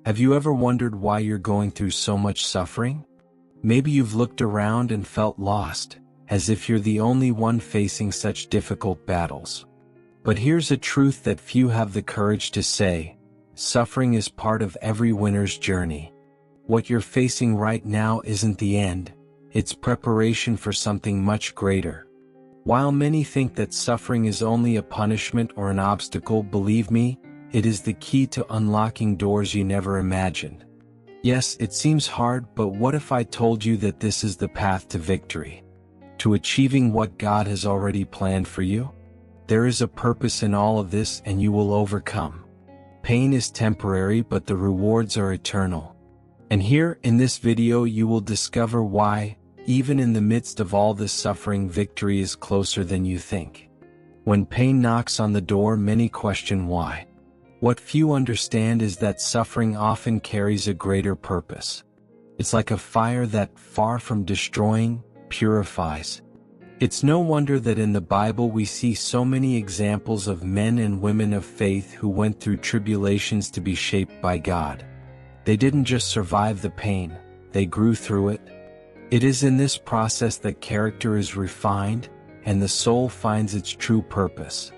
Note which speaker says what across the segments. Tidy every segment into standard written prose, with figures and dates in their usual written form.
Speaker 1: Have you ever wondered why you're going through so much suffering? Maybe you've looked around and felt lost, as if you're the only one facing such difficult battles. But here's a truth that few have the courage to say: suffering is part of every winner's journey. What you're facing right now isn't the end, it's preparation for something much greater. While many think that suffering is only a punishment or an obstacle, believe me, it is the key to unlocking doors you never imagined. Yes, it seems hard, but what if I told you that this is the path to victory? To achieving what God has already planned for you? There is a purpose in all of this, and you will overcome. Pain is temporary, but the rewards are eternal. And here, in this video, you will discover why, even in the midst of all this suffering, victory is closer than you think. When pain knocks on the door, many question why. What few understand is that suffering often carries a greater purpose. It's like a fire that, far from destroying, purifies. It's no wonder that in the Bible we see so many examples of men and women of faith who went through tribulations to be shaped by God. They didn't just survive the pain, they grew through it. It is in this process that character is refined, and the soul finds its true purpose.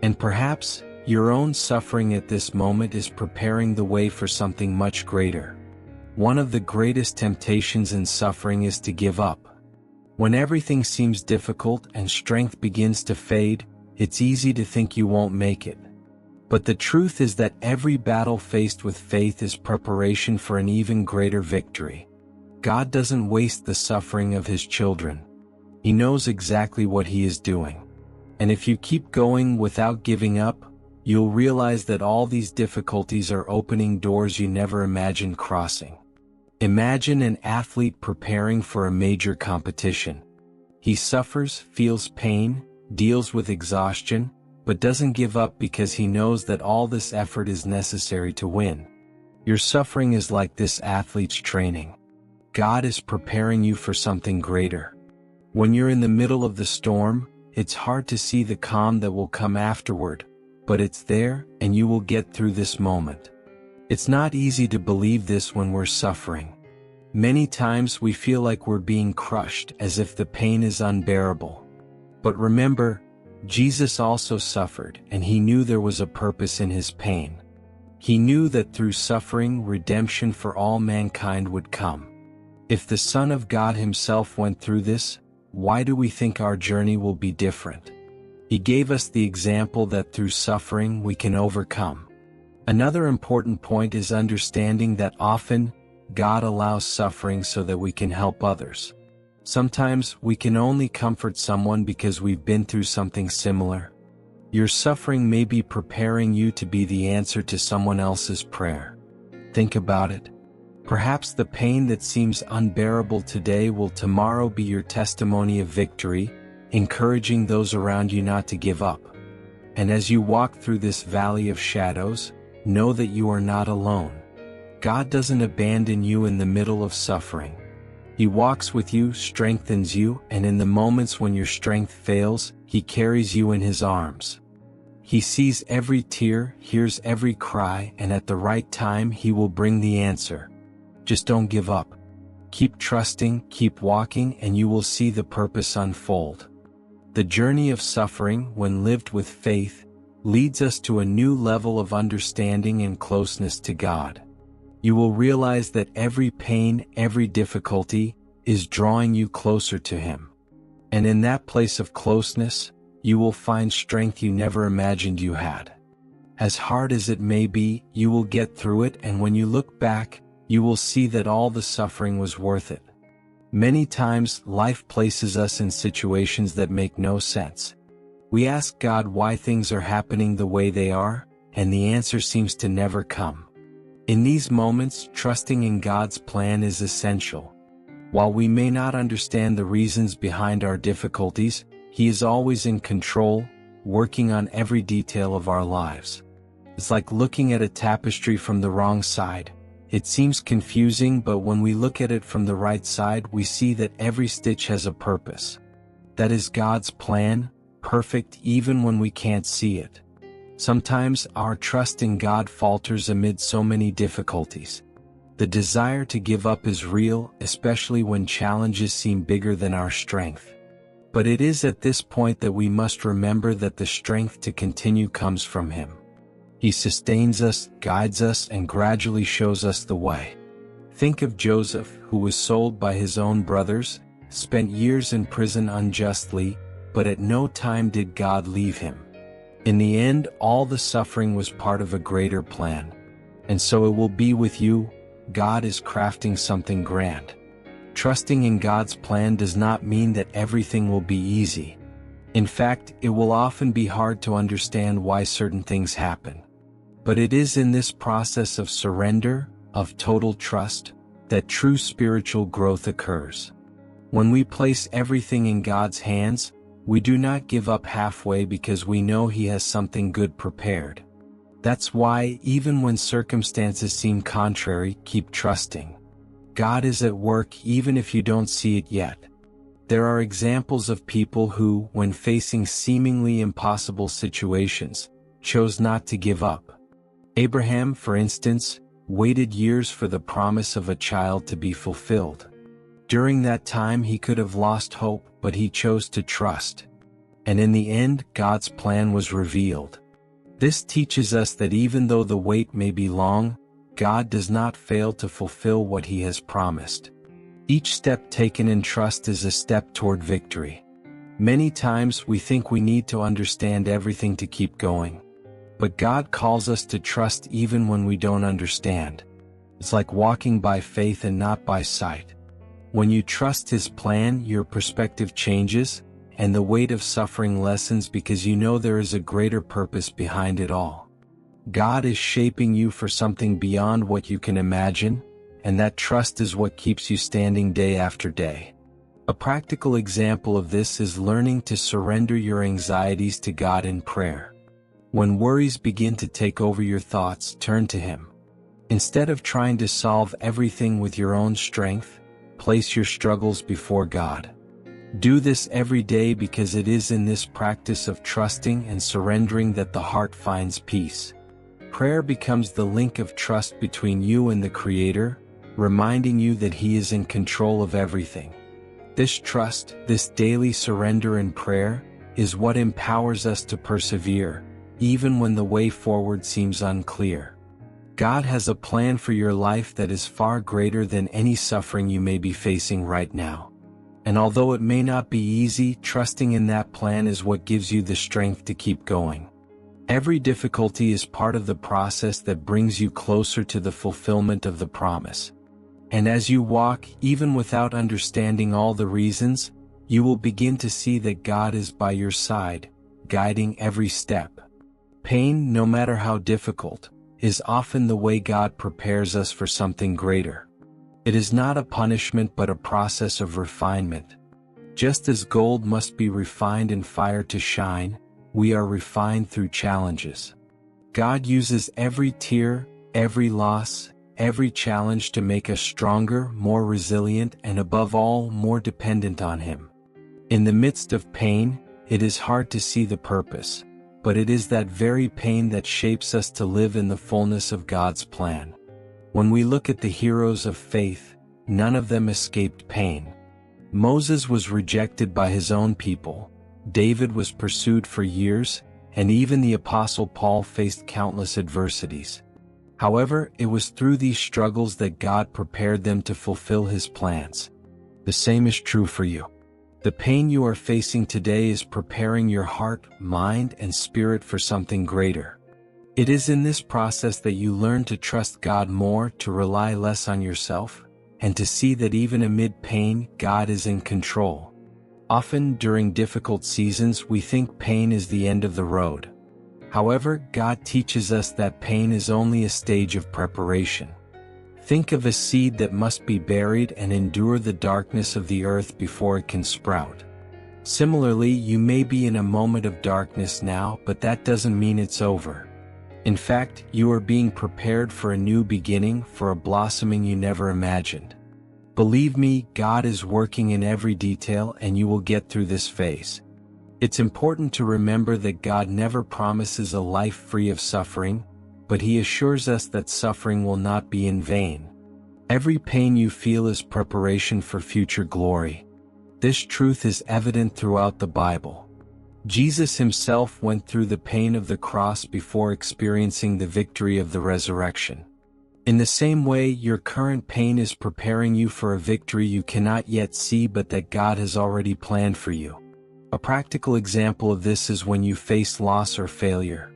Speaker 1: And perhaps, your own suffering at this moment is preparing the way for something much greater. One of the greatest temptations in suffering is to give up. When everything seems difficult and strength begins to fade, it's easy to think you won't make it. But the truth is that every battle faced with faith is preparation for an even greater victory. God doesn't waste the suffering of His children. He knows exactly what He is doing. And if you keep going without giving up, you'll realize that all these difficulties are opening doors you never imagined crossing. Imagine an athlete preparing for a major competition. He suffers, feels pain, deals with exhaustion, but doesn't give up because he knows that all this effort is necessary to win. Your suffering is like this athlete's training. God is preparing you for something greater. When you're in the middle of the storm, it's hard to see the calm that will come afterward, but it's there, and you will get through this moment. It's not easy to believe this when we're suffering. Many times we feel like we're being crushed, as if the pain is unbearable. But remember, Jesus also suffered, and He knew there was a purpose in His pain. He knew that through suffering, redemption for all mankind would come. If the Son of God Himself went through this, why do we think our journey will be different? He gave us the example that through suffering we can overcome. Another important point is understanding that often, God allows suffering so that we can help others. Sometimes we can only comfort someone because we've been through something similar. Your suffering may be preparing you to be the answer to someone else's prayer. Think about it. Perhaps the pain that seems unbearable today will tomorrow be your testimony of victory, encouraging those around you not to give up. And as you walk through this valley of shadows, know that you are not alone. God doesn't abandon you in the middle of suffering. He walks with you, strengthens you, and in the moments when your strength fails, He carries you in His arms. He sees every tear, hears every cry, and at the right time He will bring the answer. Just don't give up. Keep trusting, keep walking, and you will see the purpose unfold. The journey of suffering, when lived with faith, leads us to a new level of understanding and closeness to God. You will realize that every pain, every difficulty, is drawing you closer to Him. And in that place of closeness, you will find strength you never imagined you had. As hard as it may be, you will get through it, and when you look back, you will see that all the suffering was worth it. Many times, life places us in situations that make no sense. We ask God why things are happening the way they are, and the answer seems to never come. In these moments, trusting in God's plan is essential. While we may not understand the reasons behind our difficulties, He is always in control, working on every detail of our lives. It's like looking at a tapestry from the wrong side. It seems confusing, but when we look at it from the right side, we see that every stitch has a purpose. That is God's plan, perfect even when we can't see it. Sometimes our trust in God falters amid so many difficulties. The desire to give up is real, especially when challenges seem bigger than our strength. But it is at this point that we must remember that the strength to continue comes from Him. He sustains us, guides us, and gradually shows us the way. Think of Joseph, who was sold by his own brothers, spent years in prison unjustly, but at no time did God leave him. In the end, all the suffering was part of a greater plan. And so it will be with you. God is crafting something grand. Trusting in God's plan does not mean that everything will be easy. In fact, it will often be hard to understand why certain things happen. But it is in this process of surrender, of total trust, that true spiritual growth occurs. When we place everything in God's hands, we do not give up halfway because we know He has something good prepared. That's why, even when circumstances seem contrary, keep trusting. God is at work even if you don't see it yet. There are examples of people who, when facing seemingly impossible situations, chose not to give up. Abraham, for instance, waited years for the promise of a child to be fulfilled. During that time he could have lost hope, but he chose to trust. And in the end, God's plan was revealed. This teaches us that even though the wait may be long, God does not fail to fulfill what He has promised. Each step taken in trust is a step toward victory. Many times we think we need to understand everything to keep going. But God calls us to trust even when we don't understand. It's like walking by faith and not by sight. When you trust His plan, your perspective changes, and the weight of suffering lessens because you know there is a greater purpose behind it all. God is shaping you for something beyond what you can imagine, and that trust is what keeps you standing day after day. A practical example of this is learning to surrender your anxieties to God in prayer. When worries begin to take over your thoughts, turn to Him. Instead of trying to solve everything with your own strength, place your struggles before God. Do this every day because it is in this practice of trusting and surrendering that the heart finds peace. Prayer becomes the link of trust between you and the Creator, reminding you that He is in control of everything. This trust, this daily surrender in prayer, is what empowers us to persevere, even when the way forward seems unclear. God has a plan for your life that is far greater than any suffering you may be facing right now. And although it may not be easy, trusting in that plan is what gives you the strength to keep going. Every difficulty is part of the process that brings you closer to the fulfillment of the promise. And as you walk, even without understanding all the reasons, you will begin to see that God is by your side, guiding every step. Pain, no matter how difficult, is often the way God prepares us for something greater. It is not a punishment but a process of refinement. Just as gold must be refined in fire to shine, we are refined through challenges. God uses every tear, every loss, every challenge to make us stronger, more resilient, and above all, more dependent on Him. In the midst of pain, it is hard to see the purpose, but it is that very pain that shapes us to live in the fullness of God's plan. When we look at the heroes of faith, none of them escaped pain. Moses was rejected by his own people, David was pursued for years, and even the Apostle Paul faced countless adversities. However, it was through these struggles that God prepared them to fulfill His plans. The same is true for you. The pain you are facing today is preparing your heart, mind, and spirit for something greater. It is in this process that you learn to trust God more, to rely less on yourself, and to see that even amid pain, God is in control. Often during difficult seasons, we think pain is the end of the road. However, God teaches us that pain is only a stage of preparation. Think of a seed that must be buried and endure the darkness of the earth before it can sprout. Similarly, you may be in a moment of darkness now, but that doesn't mean it's over. In fact, you are being prepared for a new beginning, for a blossoming you never imagined. Believe me, God is working in every detail and you will get through this phase. It's important to remember that God never promises a life free of suffering, but He assures us that suffering will not be in vain. Every pain you feel is preparation for future glory. This truth is evident throughout the Bible. Jesus Himself went through the pain of the cross before experiencing the victory of the resurrection. In the same way, your current pain is preparing you for a victory you cannot yet see but that God has already planned for you. A practical example of this is when you face loss or failure.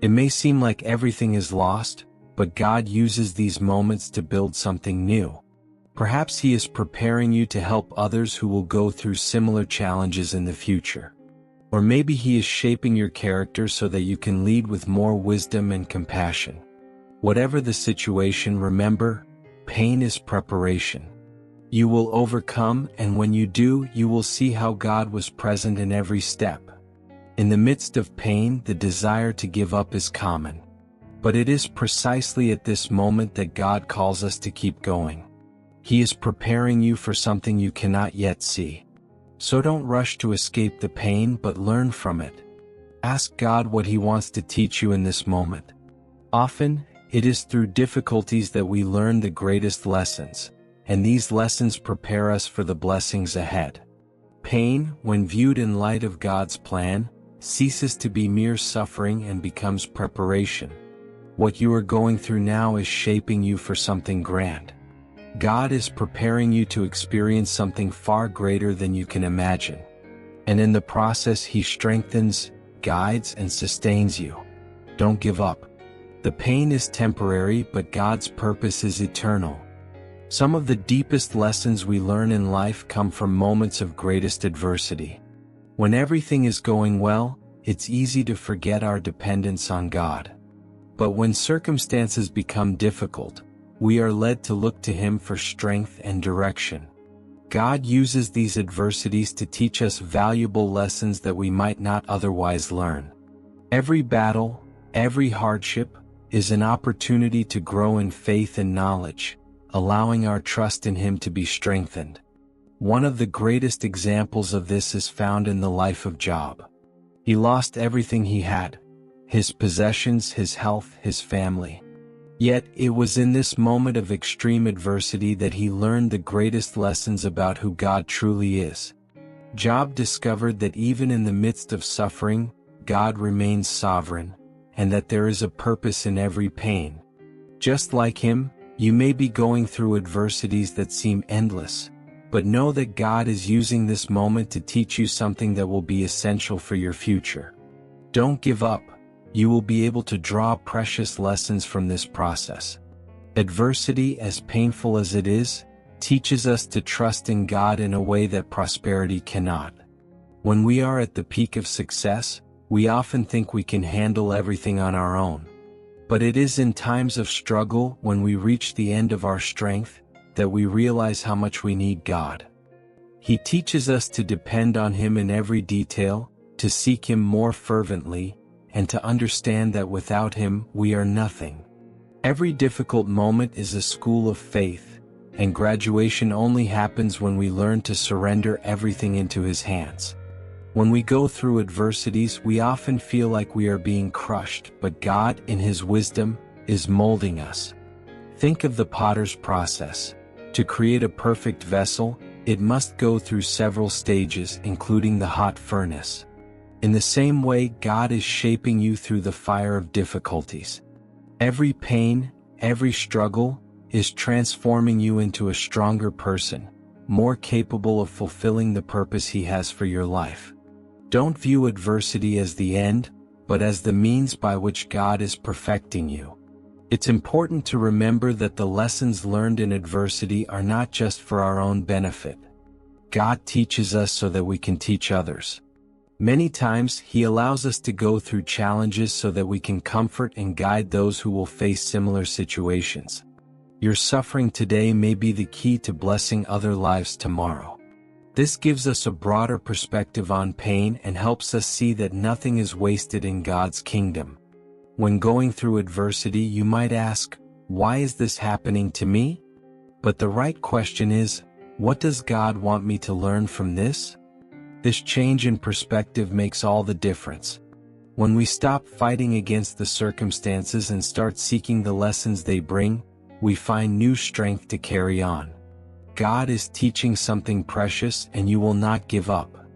Speaker 1: It may seem like everything is lost, but God uses these moments to build something new. Perhaps He is preparing you to help others who will go through similar challenges in the future. Or maybe He is shaping your character so that you can lead with more wisdom and compassion. Whatever the situation, remember, pain is preparation. You will overcome, and when you do, you will see how God was present in every step. In the midst of pain, the desire to give up is common. But it is precisely at this moment that God calls us to keep going. He is preparing you for something you cannot yet see. So don't rush to escape the pain, but learn from it. Ask God what He wants to teach you in this moment. Often, it is through difficulties that we learn the greatest lessons, and these lessons prepare us for the blessings ahead. Pain, when viewed in light of God's plan, ceases to be mere suffering and becomes preparation. What you are going through now is shaping you for something grand. God is preparing you to experience something far greater than you can imagine. And in the process, He strengthens, guides, and sustains you. Don't give up. The pain is temporary, but God's purpose is eternal. Some of the deepest lessons we learn in life come from moments of greatest adversity. When everything is going well, it's easy to forget our dependence on God. But when circumstances become difficult, we are led to look to Him for strength and direction. God uses these adversities to teach us valuable lessons that we might not otherwise learn. Every battle, every hardship, is an opportunity to grow in faith and knowledge, allowing our trust in Him to be strengthened. One of the greatest examples of this is found in the life of Job. He lost everything he had: his possessions, his health, his family. Yet, it was in this moment of extreme adversity that he learned the greatest lessons about who God truly is. Job discovered that even in the midst of suffering, God remains sovereign, and that there is a purpose in every pain. Just like him, you may be going through adversities that seem endless, but know that God is using this moment to teach you something that will be essential for your future. Don't give up. You will be able to draw precious lessons from this process. Adversity, as painful as it is, teaches us to trust in God in a way that prosperity cannot. When we are at the peak of success, we often think we can handle everything on our own. But it is in times of struggle, when we reach the end of our strength, that we realize how much we need God. He teaches us to depend on Him in every detail, to seek Him more fervently, and to understand that without Him, we are nothing. Every difficult moment is a school of faith, and graduation only happens when we learn to surrender everything into His hands. When we go through adversities, we often feel like we are being crushed, but God, in His wisdom, is molding us. Think of the potter's process. To create a perfect vessel, it must go through several stages, including the hot furnace. In the same way, God is shaping you through the fire of difficulties. Every pain, every struggle, is transforming you into a stronger person, more capable of fulfilling the purpose He has for your life. Don't view adversity as the end, but as the means by which God is perfecting you. It's important to remember that the lessons learned in adversity are not just for our own benefit. God teaches us so that we can teach others. Many times, He allows us to go through challenges so that we can comfort and guide those who will face similar situations. Your suffering today may be the key to blessing other lives tomorrow. This gives us a broader perspective on pain and helps us see that nothing is wasted in God's kingdom. When going through adversity, you might ask, "Why is this happening to me?" But the right question is, what does God want me to learn from this? This change in perspective makes all the difference. When we stop fighting against the circumstances and start seeking the lessons they bring, we find new strength to carry on. God is teaching something precious, and you will not give up.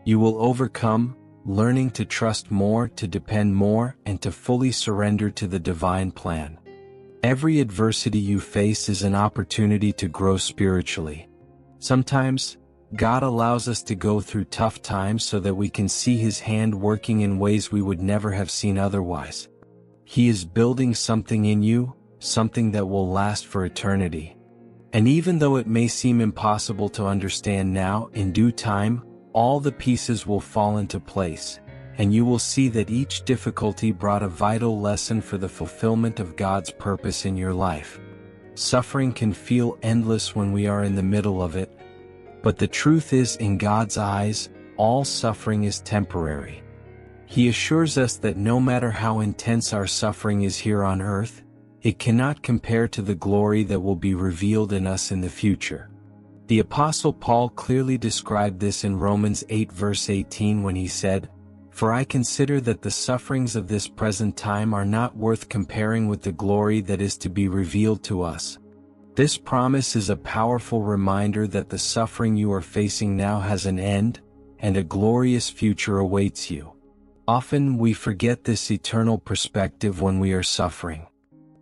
Speaker 1: You will overcome, learning to trust more, to depend more, and to fully surrender to the divine plan. Every adversity you face is an opportunity to grow spiritually. Sometimes, God allows us to go through tough times so that we can see His hand working in ways we would never have seen otherwise. He is building something in you, something that will last for eternity. And even though it may seem impossible to understand now, in due time, all the pieces will fall into place, and you will see that each difficulty brought a vital lesson for the fulfillment of God's purpose in your life. Suffering can feel endless when we are in the middle of it, but the truth is, in God's eyes, all suffering is temporary. He assures us that no matter how intense our suffering is here on earth, it cannot compare to the glory that will be revealed in us in the future. The Apostle Paul clearly described this in Romans 8 verse 18 when he said, "For I consider that the sufferings of this present time are not worth comparing with the glory that is to be revealed to us." This promise is a powerful reminder that the suffering you are facing now has an end, and a glorious future awaits you. Often we forget this eternal perspective when we are suffering.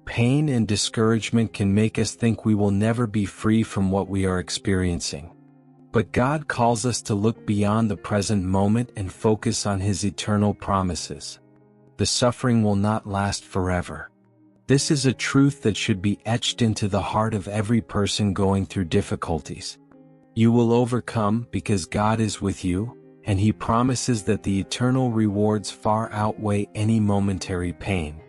Speaker 1: Pain and discouragement can make us think we will never be free from what we are experiencing. But God calls us to look beyond the present moment and focus on His eternal promises. The suffering will not last forever. This is a truth that should be etched into the heart of every person going through difficulties. You will overcome because God is with you, and He promises that the eternal rewards far outweigh any momentary pain.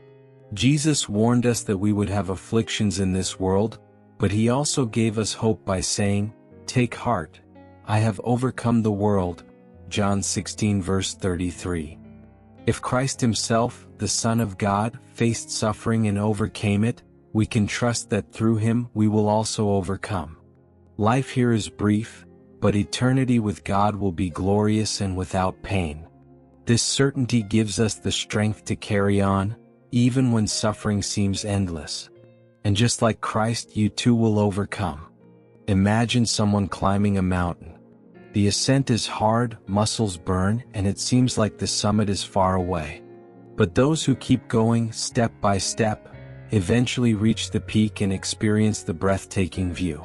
Speaker 1: Jesus warned us that we would have afflictions in this world, but He also gave us hope by saying, "Take heart, I have overcome the world." John 16 verse 33. If Christ Himself, the Son of God, faced suffering and overcame it, we can trust that through Him we will also overcome. Life here is brief, but eternity with God will be glorious and without pain. This certainty gives us the strength to carry on, even when suffering seems endless. And just like Christ, you too will overcome. Imagine someone climbing a mountain. The ascent is hard, muscles burn, and it seems like the summit is far away. But those who keep going, step by step, eventually reach the peak and experience the breathtaking view.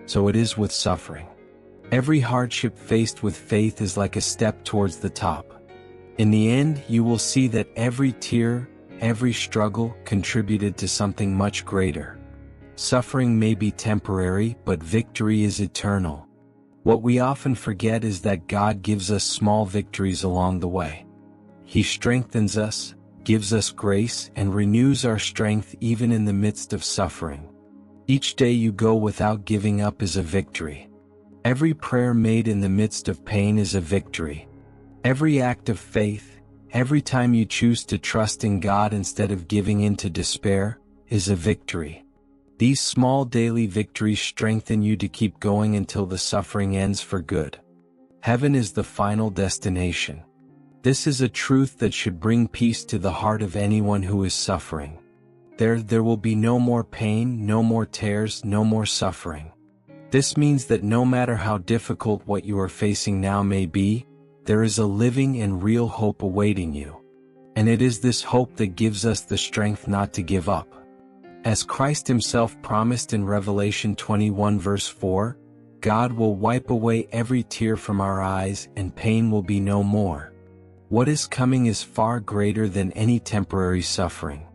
Speaker 1: So it is with suffering. Every hardship faced with faith is like a step towards the top. In the end, you will see that every tear, every struggle contributed to something much greater. Suffering may be temporary, but victory is eternal. What we often forget is that God gives us small victories along the way. He strengthens us, gives us grace, and renews our strength even in the midst of suffering. Each day you go without giving up is a victory. Every prayer made in the midst of pain is a victory. Every act of faith, every time you choose to trust in God instead of giving in to despair, is a victory. These small daily victories strengthen you to keep going until the suffering ends for good. Heaven is the final destination. This is a truth that should bring peace to the heart of anyone who is suffering. There will be no more pain, no more tears, no more suffering. This means that no matter how difficult what you are facing now may be, there is a living and real hope awaiting you. And it is this hope that gives us the strength not to give up. As Christ Himself promised in Revelation 21 verse 4, God will wipe away every tear from our eyes and pain will be no more. What is coming is far greater than any temporary suffering.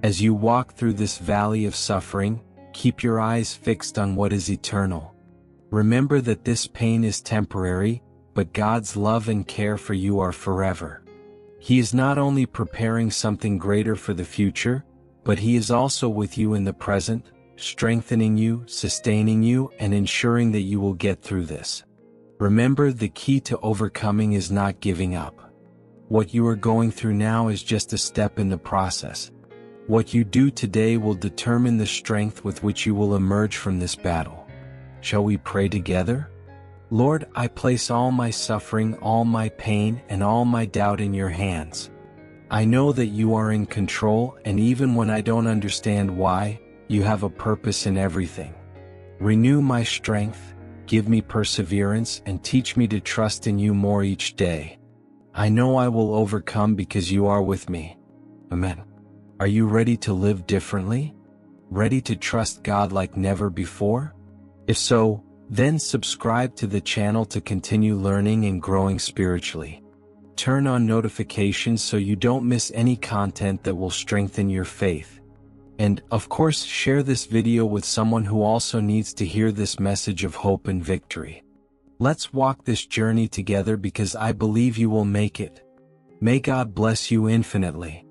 Speaker 1: As you walk through this valley of suffering, keep your eyes fixed on what is eternal. Remember that this pain is temporary, but God's love and care for you are forever. He is not only preparing something greater for the future, but He is also with you in the present, strengthening you, sustaining you, and ensuring that you will get through this. Remember, the key to overcoming is not giving up. What you are going through now is just a step in the process. What you do today will determine the strength with which you will emerge from this battle. Shall we pray together? Lord, I place all my suffering, all my pain, and all my doubt in your hands. I know that you are in control, and even when I don't understand why, you have a purpose in everything. Renew my strength, give me perseverance, and teach me to trust in you more each day. I know I will overcome because you are with me. Amen. Are you ready to live differently? Ready to trust God like never before? If so, then subscribe to the channel to continue learning and growing spiritually. Turn on notifications so you don't miss any content that will strengthen your faith. And, of course, share this video with someone who also needs to hear this message of hope and victory. Let's walk this journey together because I believe you will make it. May God bless you infinitely.